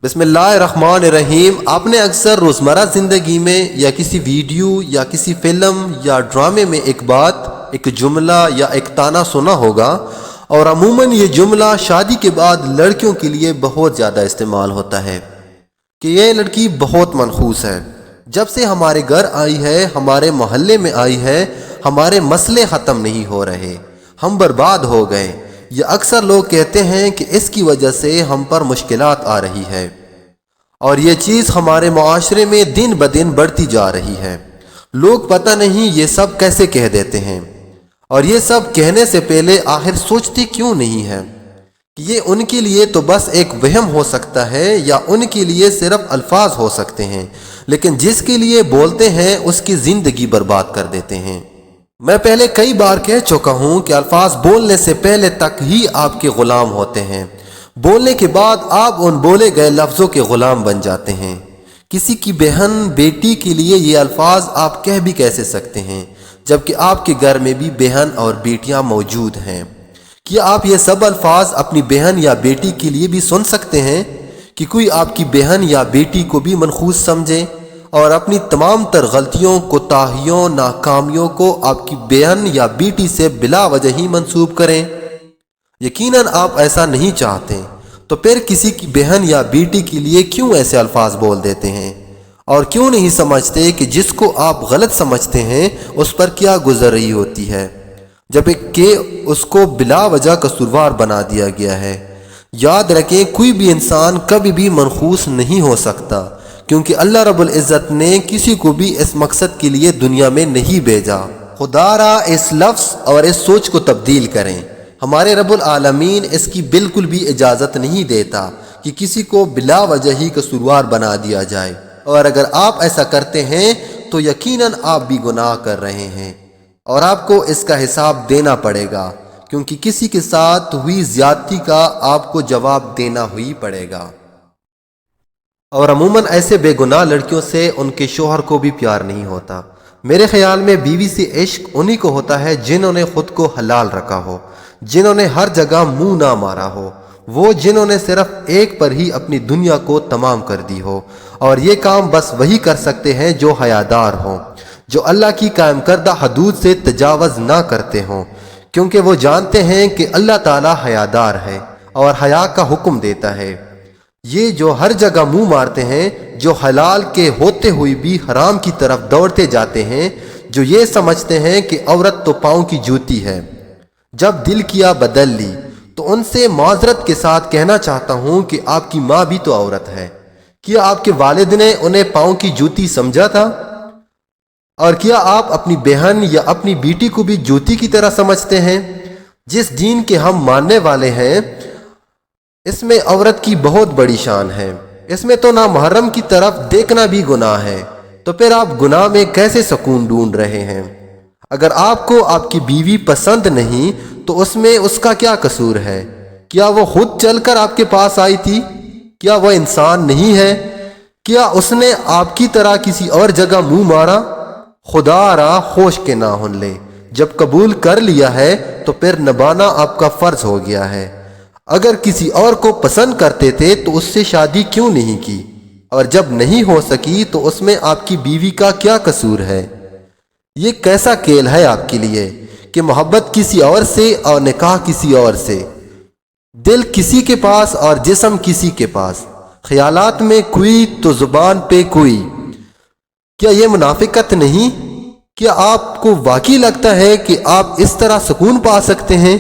بسم اللہ الرحمن الرحیم۔ آپ نے اکثر روزمرہ زندگی میں یا کسی ویڈیو یا کسی فلم یا ڈرامے میں ایک بات، ایک جملہ یا ایک طعنہ سنا ہوگا، اور عموماً یہ جملہ شادی کے بعد لڑکیوں کے لیے بہت زیادہ استعمال ہوتا ہے کہ یہ لڑکی بہت منحوس ہے، جب سے ہمارے گھر آئی ہے، ہمارے محلے میں آئی ہے، ہمارے مسئلے ختم نہیں ہو رہے، ہم برباد ہو گئے۔ یہ اکثر لوگ کہتے ہیں کہ اس کی وجہ سے ہم پر مشکلات آ رہی ہے، اور یہ چیز ہمارے معاشرے میں دن بدن بڑھتی جا رہی ہے۔ لوگ پتہ نہیں یہ سب کیسے کہہ دیتے ہیں، اور یہ سب کہنے سے پہلے آخر سوچتے کیوں نہیں ہیں کہ یہ ان کے لیے تو بس ایک وہم ہو سکتا ہے یا ان کے لیے صرف الفاظ ہو سکتے ہیں، لیکن جس کے لیے بولتے ہیں اس کی زندگی برباد کر دیتے ہیں۔ میں پہلے کئی بار کہہ چکا ہوں کہ الفاظ بولنے سے پہلے تک ہی آپ کے غلام ہوتے ہیں، بولنے کے بعد آپ ان بولے گئے لفظوں کے غلام بن جاتے ہیں۔ کسی کی بہن بیٹی کے لیے یہ الفاظ آپ کہہ بھی کیسے سکتے ہیں جبکہ آپ کے گھر میں بھی بہن اور بیٹیاں موجود ہیں؟ کیا آپ یہ سب الفاظ اپنی بہن یا بیٹی کے لیے بھی سن سکتے ہیں کہ کوئی آپ کی بہن یا بیٹی کو بھی منحوس سمجھے اور اپنی تمام تر غلطیوں، کوتاہیوں، ناکامیوں کو آپ کی بہن یا بیٹی سے بلا وجہ ہی منسوب کریں؟ یقیناً آپ ایسا نہیں چاہتے، تو پھر کسی کی بہن یا بیٹی کے لیے کیوں ایسے الفاظ بول دیتے ہیں، اور کیوں نہیں سمجھتے کہ جس کو آپ غلط سمجھتے ہیں اس پر کیا گزر رہی ہوتی ہے جب کہ اس کو بلا وجہ قصوروار بنا دیا گیا ہے۔ یاد رکھیں، کوئی بھی انسان کبھی بھی منحوس نہیں ہو سکتا، کیونکہ اللہ رب العزت نے کسی کو بھی اس مقصد کے لیے دنیا میں نہیں بھیجا۔ خدا را اس لفظ اور اس سوچ کو تبدیل کریں۔ ہمارے رب العالمین اس کی بالکل بھی اجازت نہیں دیتا کہ کسی کو بلا وجہ ہی قصوروار بنا دیا جائے، اور اگر آپ ایسا کرتے ہیں تو یقیناً آپ بھی گناہ کر رہے ہیں، اور آپ کو اس کا حساب دینا پڑے گا، کیونکہ کسی کے ساتھ ہوئی زیادتی کا آپ کو جواب دینا ہی پڑے گا۔ اور عموماً ایسے بے گناہ لڑکیوں سے ان کے شوہر کو بھی پیار نہیں ہوتا۔ میرے خیال میں بیوی سے عشق انہی کو ہوتا ہے جنہوں نے خود کو حلال رکھا ہو، جنہوں نے ہر جگہ منہ نہ مارا ہو، وہ جنہوں نے صرف ایک پر ہی اپنی دنیا کو تمام کر دی ہو، اور یہ کام بس وہی کر سکتے ہیں جو حیادار ہوں، جو اللہ کی قائم کردہ حدود سے تجاوز نہ کرتے ہوں، کیونکہ وہ جانتے ہیں کہ اللہ تعالی حیادار ہے اور حیا کا حکم دیتا ہے۔ یہ جو ہر جگہ منہ مارتے ہیں، جو حلال کے ہوتے ہوئے بھی حرام کی طرف دوڑتے جاتے ہیں، جو یہ سمجھتے ہیں کہ عورت تو پاؤں کی جوتی ہے، جب دل کیا بدل لی، تو ان سے معذرت کے ساتھ کہنا چاہتا ہوں کہ آپ کی ماں بھی تو عورت ہے۔ کیا آپ کے والد نے انہیں پاؤں کی جوتی سمجھا تھا؟ اور کیا آپ اپنی بہن یا اپنی بیٹی کو بھی جوتی کی طرح سمجھتے ہیں؟ جس دین کے ہم ماننے والے ہیں، اس میں عورت کی بہت بڑی شان ہے، اس میں تو نامحرم کی طرف دیکھنا بھی گناہ ہے، تو پھر آپ گناہ میں کیسے سکون ڈھونڈ رہے ہیں؟ اگر آپ کو آپ کی بیوی پسند نہیں تو اس میں اس کا کیا قصور ہے؟ کیا وہ خود چل کر آپ کے پاس آئی تھی؟ کیا وہ انسان نہیں ہے؟ کیا اس نے آپ کی طرح کسی اور جگہ منہ مارا؟ خدا را خوش کے نہ ہن لے، جب قبول کر لیا ہے تو پھر نبھانا آپ کا فرض ہو گیا ہے۔ اگر کسی اور کو پسند کرتے تھے تو اس سے شادی کیوں نہیں کی، اور جب نہیں ہو سکی تو اس میں آپ کی بیوی کا کیا قصور ہے؟ یہ کیسا کھیل ہے آپ کے لیے کہ محبت کسی اور سے اور نکاح کسی اور سے، دل کسی کے پاس اور جسم کسی کے پاس، خیالات میں کوئی تو زبان پہ کوئی۔ کیا یہ منافقت نہیں؟ کیا آپ کو واقعی لگتا ہے کہ آپ اس طرح سکون پا سکتے ہیں؟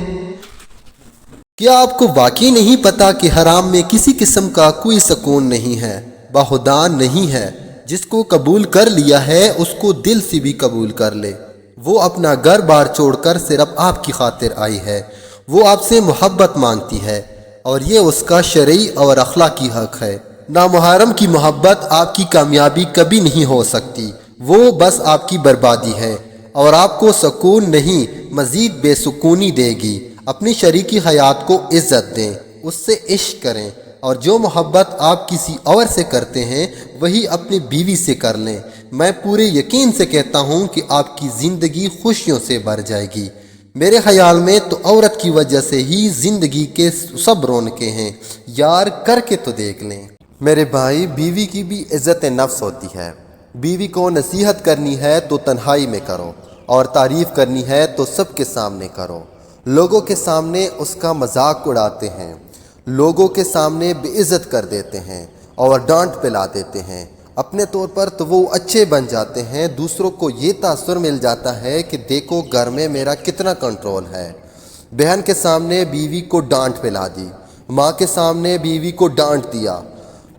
کیا آپ کو واقعی نہیں پتا کہ حرام میں کسی قسم کا کوئی سکون نہیں ہے، باخدا نہیں ہے؟ جس کو قبول کر لیا ہے اس کو دل سے بھی قبول کر لے۔ وہ اپنا گھر بار چھوڑ کر صرف آپ کی خاطر آئی ہے، وہ آپ سے محبت مانگتی ہے، اور یہ اس کا شرعی اور اخلاقی حق ہے۔ نامحرم کی محبت آپ کی کامیابی کبھی نہیں ہو سکتی، وہ بس آپ کی بربادی ہے، اور آپ کو سکون نہیں مزید بے سکونی دے گی۔ اپنی شریکی حیات کو عزت دیں، اس سے عشق کریں، اور جو محبت آپ کسی اور سے کرتے ہیں وہی اپنی بیوی سے کر لیں۔ میں پورے یقین سے کہتا ہوں کہ آپ کی زندگی خوشیوں سے بھر جائے گی۔ میرے خیال میں تو عورت کی وجہ سے ہی زندگی کے سب رونقیں ہیں، یار کر کے تو دیکھ لیں۔ میرے بھائی، بیوی کی بھی عزت نفس ہوتی ہے۔ بیوی کو نصیحت کرنی ہے تو تنہائی میں کرو، اور تعریف کرنی ہے تو سب کے سامنے کرو۔ لوگوں کے سامنے اس کا مذاق اڑاتے ہیں، لوگوں کے سامنے بے عزت کر دیتے ہیں اور ڈانٹ پلا دیتے ہیں۔ اپنے طور پر تو وہ اچھے بن جاتے ہیں، دوسروں کو یہ تاثر مل جاتا ہے کہ دیکھو گھر میں میرا کتنا کنٹرول ہے۔ بہن کے سامنے بیوی کو ڈانٹ پلا دی، ماں کے سامنے بیوی کو ڈانٹ دیا،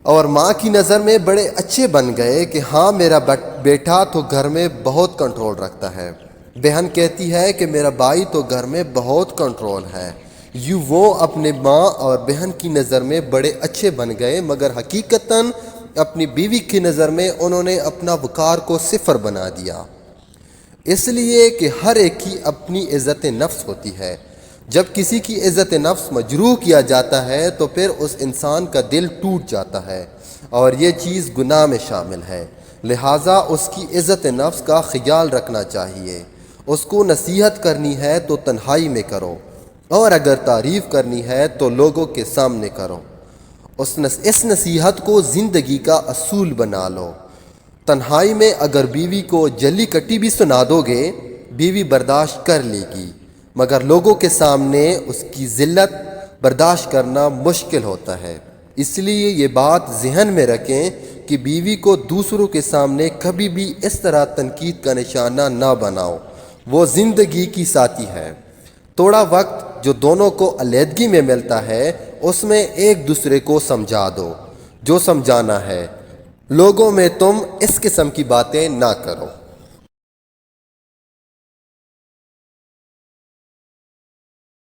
اور ماں کی نظر میں بڑے اچھے بن گئے کہ ہاں میرا بیٹا تو گھر میں بہت کنٹرول رکھتا ہے۔ بہن کہتی ہے کہ میرا بھائی تو گھر میں بہت کنٹرول ہے۔ یوں وہ اپنے ماں اور بہن کی نظر میں بڑے اچھے بن گئے، مگر حقیقتاً اپنی بیوی کی نظر میں انہوں نے اپنا وقار کو صفر بنا دیا۔ اس لیے کہ ہر ایک کی اپنی عزت نفس ہوتی ہے۔ جب کسی کی عزت نفس مجروح کیا جاتا ہے تو پھر اس انسان کا دل ٹوٹ جاتا ہے، اور یہ چیز گناہ میں شامل ہے۔ لہٰذا اس کی عزت نفس کا خیال رکھنا چاہیے۔ اس کو نصیحت کرنی ہے تو تنہائی میں کرو، اور اگر تعریف کرنی ہے تو لوگوں کے سامنے کرو۔ اس نصیحت کو زندگی کا اصول بنا لو۔ تنہائی میں اگر بیوی کو جلی کٹی بھی سنا دو گے، بیوی برداشت کر لے گی، مگر لوگوں کے سامنے اس کی ذلت برداشت کرنا مشکل ہوتا ہے۔ اس لیے یہ بات ذہن میں رکھیں کہ بیوی کو دوسروں کے سامنے کبھی بھی اس طرح تنقید کا نشانہ نہ بناؤ۔ وہ زندگی کی ساتھی ہے۔ تھوڑا وقت جو دونوں کو علیحدگی میں ملتا ہے، اس میں ایک دوسرے کو سمجھا دو جو سمجھانا ہے۔ لوگوں میں تم اس قسم کی باتیں نہ کرو۔